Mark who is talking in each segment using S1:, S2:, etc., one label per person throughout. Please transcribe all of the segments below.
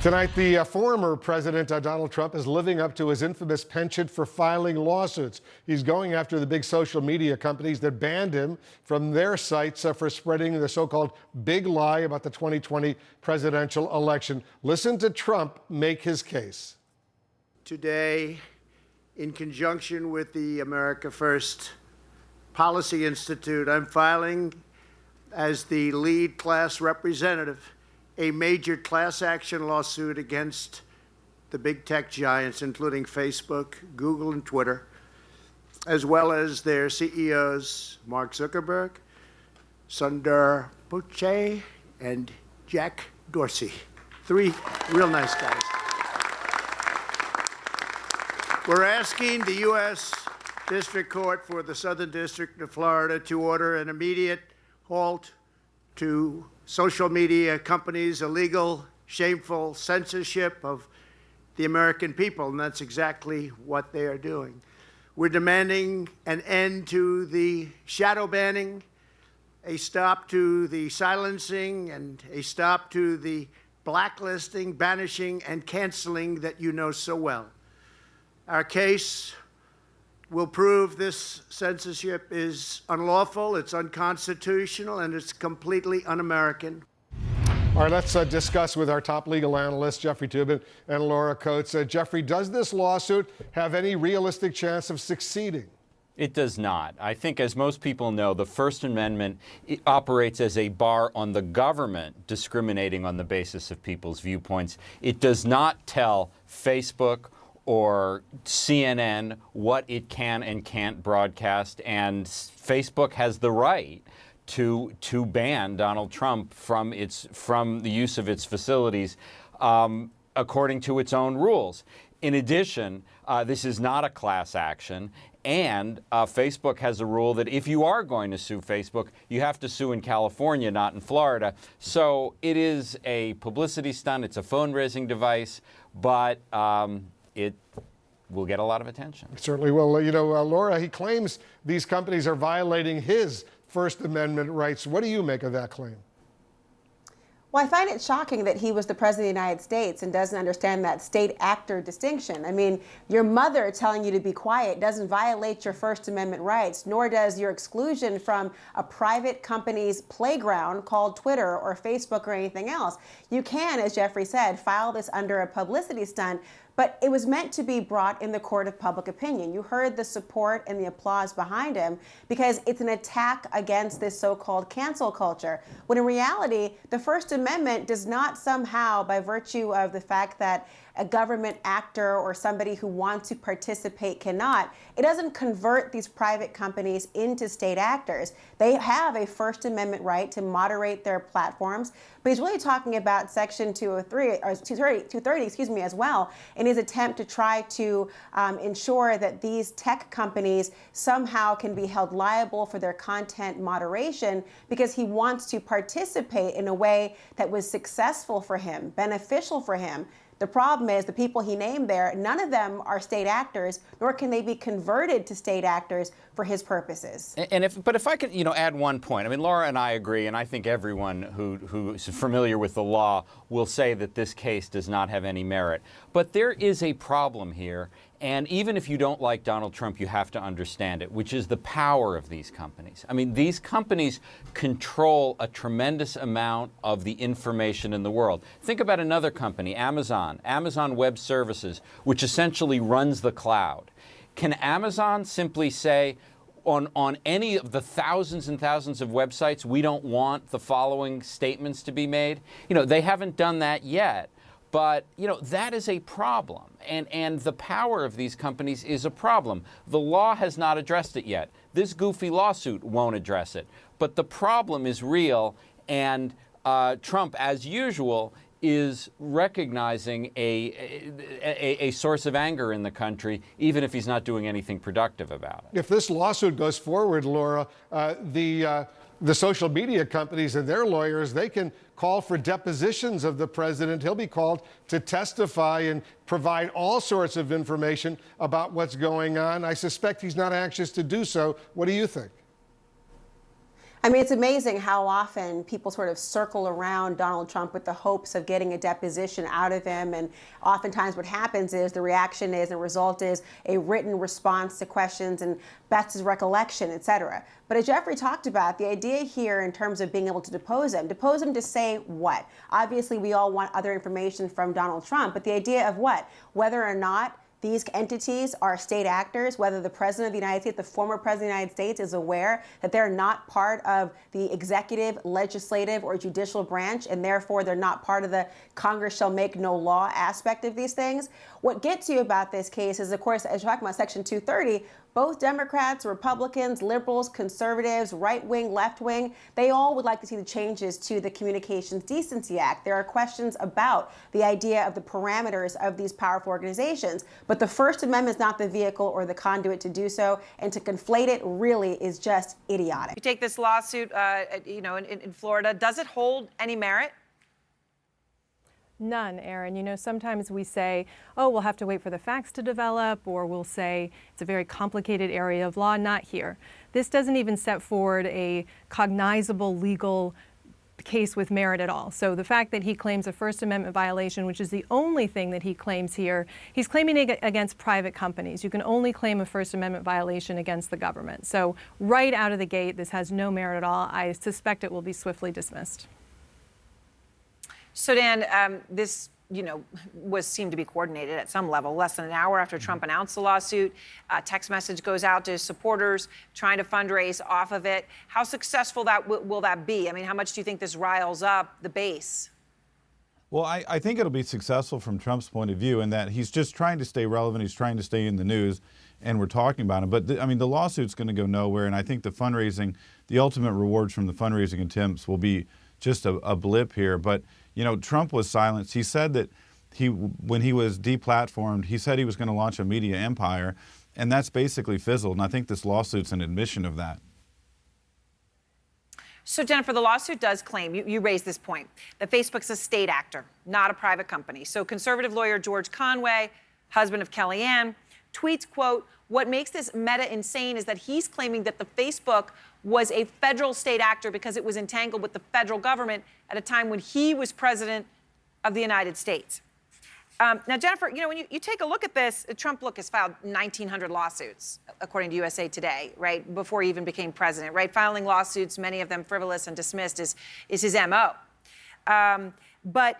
S1: Tonight, the former President Donald Trump is living up to his infamous penchant for filing lawsuits. He's going after the big social media companies that banned him from their sites for spreading the so-called big lie about the 2020 presidential election. Listen to Trump make his case.
S2: Today, in conjunction with the America First Policy Institute, I'm filing as the lead class representative a major class action lawsuit against the big tech giants, including Facebook, Google, and Twitter, as well as their CEOs, Mark Zuckerberg, Sundar Pichai, and Jack Dorsey. Three real nice guys. We're asking the U.S. District Court for the Southern District of Florida to order an immediate halt to social media companies' illegal, shameful censorship of the American people, and that's exactly what they are doing. We're demanding an end to the shadow banning, a stop to the silencing, and a stop to the blacklisting, banishing, and canceling that you know so well. Our case will prove this censorship is unlawful, it's unconstitutional, and it's completely un-American.
S1: All right, let's discuss with our top legal analysts, Jeffrey Toobin and Laura Coates. Jeffrey, does this lawsuit have any realistic chance of succeeding?
S3: It does not. I think, as most people know, the First Amendment operates as a bar on the government discriminating on the basis of people's viewpoints. It does not tell Facebook or CNN what it can and can't broadcast, and Facebook has the right to ban Donald Trump from the use of its facilities according to its own rules. In addition, this is not a class action, and Facebook has a rule that if you are going to sue Facebook, you have to sue in California, not in Florida. So it is a publicity stunt, it's a phone-raising device, but it will get a lot of attention.
S1: It certainly will. You know, Laura, he claims these companies are violating his First Amendment rights. What do you make of that claim?
S4: Well, I find it shocking that he was the president of the United States and doesn't understand that state actor distinction. I mean, your mother telling you to be quiet doesn't violate your First Amendment rights, nor does your exclusion from a private company's playground called Twitter or Facebook or anything else. You can, as Jeffrey said, file this under a publicity stunt, but it was meant to be brought in the court of public opinion. You heard the support and the applause behind him because it's an attack against this so-called cancel culture, when in reality, the First Amendment does not somehow, by virtue of the fact that a government actor or somebody who wants to participate cannot, it doesn't convert these private companies into state actors. They have a First Amendment right to moderate their platforms, but he's really talking about Section 203, or 230, as well, in his attempt to try to ensure that these tech companies somehow can be held liable for their content moderation because he wants to participate in a way that was successful for him, beneficial for him. The problem is the people he named there, none of them are state actors, nor can they be converted to state actors for his purposes.
S3: But if I could, add one point. I mean, Laura and I agree, and I think everyone who is familiar with the law will say that this case does not have any merit. But there is a problem here, and even if you don't like Donald Trump, you have to understand it, which is the power of these companies. I mean, these companies control a tremendous amount of the information in the world. Think about another company, Amazon Web Services, which essentially runs the cloud. Can Amazon simply say, on any of the thousands and thousands of websites, we don't want the following statements to be made? They haven't done that yet. But, that is a problem. And the power of these companies is a problem. The law has not addressed it yet. This goofy lawsuit won't address it. But the problem is real, and Trump, as usual, is recognizing a source of anger in the country, even if he's not doing anything productive about it.
S1: If this lawsuit goes forward, Laura, the social media companies and their lawyers, they can call for depositions of the president. He'll be called to testify and provide all sorts of information about what's going on. I suspect he's not anxious to do so. What do you think?
S4: I mean, it's amazing how often people sort of circle around Donald Trump with the hopes of getting a deposition out of him. And oftentimes what happens is the reaction is, the result is a written response to questions and best his recollection, et cetera. But as Jeffrey talked about, the idea here in terms of being able to depose him to say what? Obviously, we all want other information from Donald Trump, but the idea of what? Whether or not these entities are state actors, whether the President of the United States, the former President of the United States, is aware that they're not part of the executive, legislative, or judicial branch, and therefore they're not part of the Congress shall make no law aspect of these things. What gets you about this case is, of course, as you're talking about Section 230, both Democrats, Republicans, liberals, conservatives, right wing, left wing, they all would like to see the changes to the Communications Decency Act. There are questions about the idea of the parameters of these powerful organizations, but the First Amendment is not the vehicle or the conduit to do so, and to conflate it really is just idiotic.
S5: You take this lawsuit, in Florida. Does it hold any merit?
S6: None, Aaron. You know, sometimes we say, oh, we'll have to wait for the facts to develop, or we'll say it's a very complicated area of law. Not here. This doesn't even set forward a cognizable legal case with merit at all. So the fact that he claims a First Amendment violation, which is the only thing that he claims here, he's claiming it against private companies. You can only claim a First Amendment violation against the government. So right out of the gate, this has no merit at all. I suspect it will be swiftly dismissed.
S5: So, Dan, this, seemed to be coordinated at some level. Less than an hour after Trump announced the lawsuit, a text message goes out to his supporters trying to fundraise off of it. How successful will that be? I mean, how much do you think this riles up the base?
S7: Well, I think it'll be successful from Trump's point of view in that he's just trying to stay relevant. He's trying to stay in the news, and we're talking about him. But, the lawsuit's going to go nowhere, and I think the fundraising, the ultimate rewards from the fundraising attempts will be just a blip here. But, Trump was silenced. He said that when he was deplatformed, he said he was going to launch a media empire, and that's basically fizzled. And I think this lawsuit's an admission of that.
S5: So, Jennifer, the lawsuit does claim, you raised this point, that Facebook's a state actor, not a private company. So conservative lawyer George Conway, husband of Kellyanne, tweets, quote, "What makes this Meta insane is that he's claiming that the Facebook was a federal state actor because it was entangled with the federal government at a time when he was president of the United States." Now, Jennifer, when you take a look at this, Trump, has filed 1,900 lawsuits, according to USA Today, right, before he even became president, right? Filing lawsuits, many of them frivolous and dismissed, is his MO. But,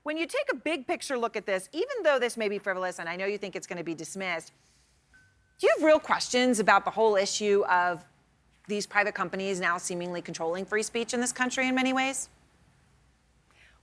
S5: when you take a big picture look at this, even though this may be frivolous, and I know you think it's going to be dismissed, do you have real questions about the whole issue of these private companies now seemingly controlling free speech in this country in many ways?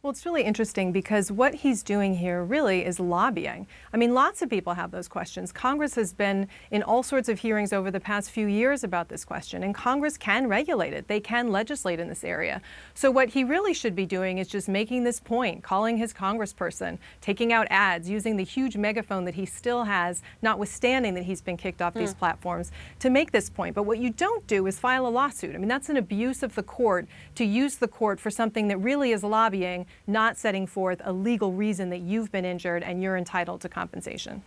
S6: Well, it's really interesting because what he's doing here really is lobbying. I mean, lots of people have those questions. Congress has been in all sorts of hearings over the past few years about this question, and Congress can regulate it. They can legislate in this area. So what he really should be doing is just making this point, calling his congressperson, taking out ads, using the huge megaphone that he still has, notwithstanding that he's been kicked off these platforms, to make this point. But what you don't do is file a lawsuit. I mean, that's an abuse of the court to use the court for something that really is lobbying, not setting forth a legal reason that you've been injured and you're entitled to compensation.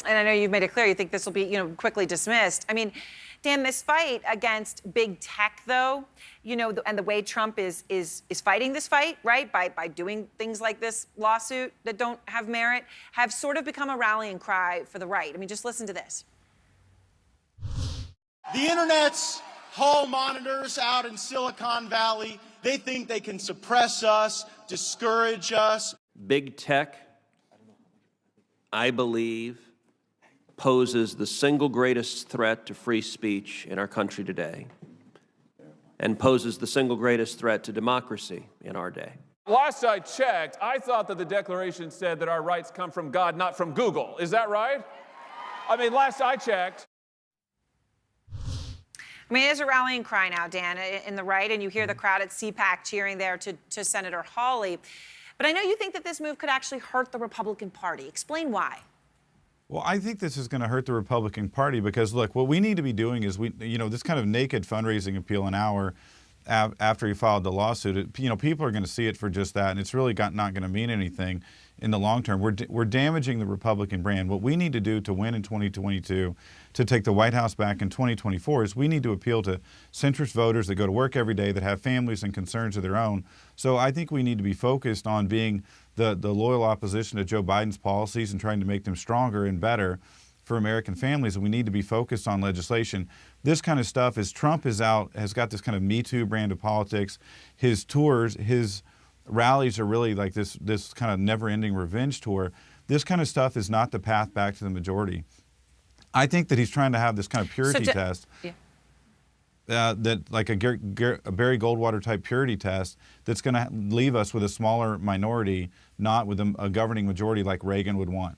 S5: And I know you've made it clear you think this will be, quickly dismissed. I mean, Dan, this fight against big tech, though, and the way Trump is fighting this fight, right, by doing things like this lawsuit that don't have merit, have sort of become a rallying cry for the right. I mean, just listen to this.
S8: The internet's hall monitors out in Silicon Valley, they think they can suppress us, discourage us.
S9: Big tech, I believe, poses the single greatest threat to free speech in our country today, and poses the single greatest threat to democracy in our day.
S10: Last I checked, I thought that the Declaration said that our rights come from God, not from Google. Is that right? I mean, last I checked.
S5: I mean, it is a rallying cry now, Dan, in the right, and you hear the crowd at CPAC cheering there to Senator Hawley. But I know you think that this move could actually hurt the Republican Party. Explain why.
S7: Well, I think this is going to hurt the Republican Party because, look, what we need to be doing is this kind of naked fundraising appeal an hour after he filed the lawsuit, people are going to see it for just that, and it's really not going to mean anything in the long term. We're damaging the Republican brand. What we need to do to win in 2022, to take the White House back in 2024, is we need to appeal to centrist voters that go to work every day, that have families and concerns of their own. So I think we need to be focused on being the loyal opposition to Joe Biden's policies and trying to make them stronger and better for American families, and we need to be focused on legislation. This kind of stuff, as Trump has got this kind of Me Too brand of politics. His tours, his rallies are really like this kind of never-ending revenge tour. This kind of stuff is not the path back to the majority. I think that he's trying to have this kind of purity test.
S5: Yeah.
S7: That like a Barry Goldwater type purity test that's going to leave us with a smaller minority, not with a governing majority like Reagan would want.